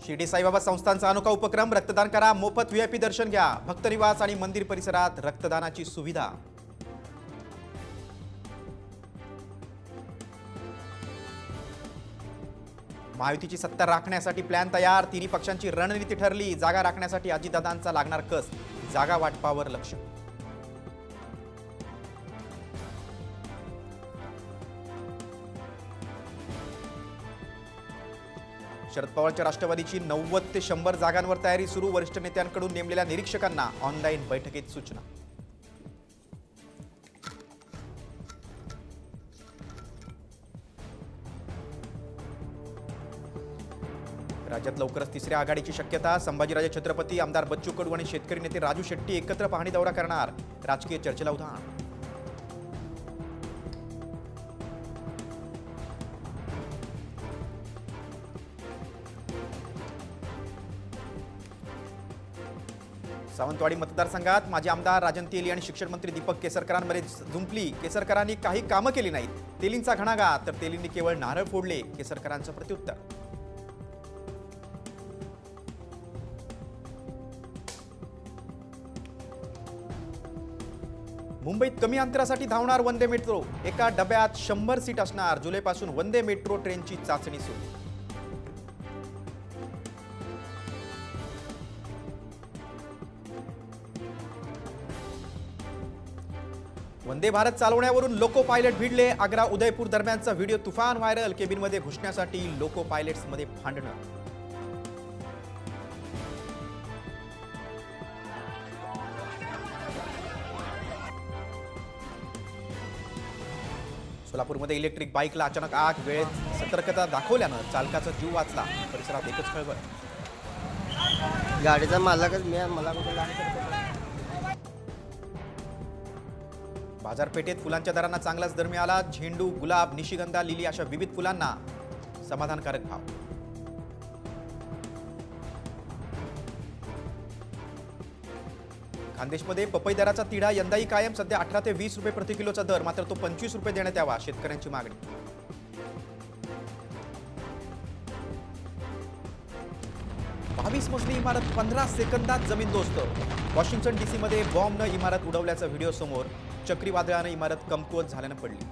शिर्डी साईबाबा संस्थांचा अनोखा उपक्रम रक्तदान करा, मोफत व्हीआयपी दर्शन घ्या। भक्त निवास आणि मंदिर परिसरात रक्तदानाची सुविधा। महायुतीची सत्ता राखण्यासाठी प्लॅन तयार, तिन्ही पक्षांची रणनीती ठरली। जागा राखण्यासाठी अजितदादांचा लागणार कस, जागा वाटपावर लक्ष। शरद पवारच्या राष्ट्रवादीची 90 ते 100 जागांवर तयारी सुरू। वरिष्ठ नेत्यांकडून नेमलेल्या निरीक्षकांना ऑनलाईन बैठकीत सूचना। राज्यात लवकरच तिसऱ्या आघाडीची शक्यता। संभाजीराजे छत्रपती, आमदार बच्चू कडू आणि शेतकरी नेते राजू शेट्टी एकत्र पाहणी दौरा करणार। राजकीय चर्चेला उधाण। सावंतवाडी मतदारसंघात माजी आमदार राजन तेली आणि शिक्षण मंत्री दीपक केसरकरांमध्ये जुंपली। केसरकरांनी काही कामं केली नाहीत। तेलींचा घणाघात, तर तेलींनी केवळ नारळ फोडले। केसरकरांचं प्रत्युत्तर। मुंबईत कमी अंतरासाठी धावणार वंदे मेट्रो। एका डब्यात 100 सीट असणार। जुलैपासून वंदे मेट्रो ट्रेनची चाचणी सुरू। वंदे भारत चालवण्यावरून लोको पायलट भिडले। आग्रा उदयपूर दरम्यानचा व्हिडिओ तुफान व्हायरल। केबिनमध्ये घुसण्यासाठी लोको पायलट्समध्ये भांडणं। सोलापूरमध्ये इलेक्ट्रिक बाईकला अचानक आग। वेळेत सतर्कता दाखवल्यानं चालकाचा जीव वाचला। परिसरात एकच खळबळ। गाडीचा मालकच मला कुठे लागत। बाजारपेठेत फुलांच्या दरांना चांगलाच दर मिळाला। झेंडू, गुलाब, निशिगंधा, लिली अशा विविध फुलांना समाधानकारक भाव। खानदेशमध्ये पपई दराचा तिढा यंदाही कायम। सध्या 18 ते 20 रुपये प्रति किलोचा दर, मात्र तो 25 रुपये देण्यात यावा, शेतकऱ्यांची मागणी। 22 मजली इमारत 15 सेकंदात जमीनदोस्त। वॉशिंग्टन डीसी मध्ये बॉम्बनं इमारत उडवल्याचा व्हिडिओ समोर। चक्रीवादळानं इमारत कमकुवत झाल्यानं पडली।